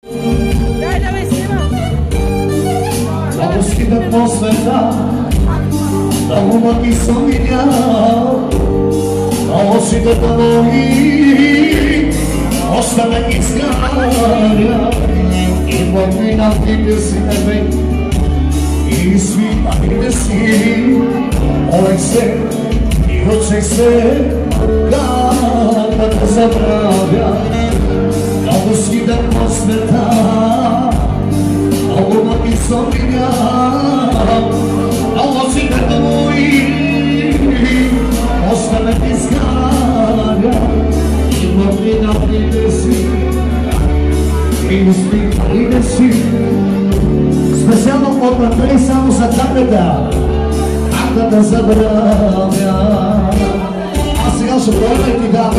Давай снимай. Радостите по света, да лума съм видял, а очите твои остана изгаря. И младинатите си тебе, и свитаните си, олег се и учех се, да те забравя. Радостите по света, Алма и съм видял, а очите твои останат изгаря. И младинатите си, и свитаните си. Специално от Андрей само за таката, да забравя. А сега ще бъде и ти дам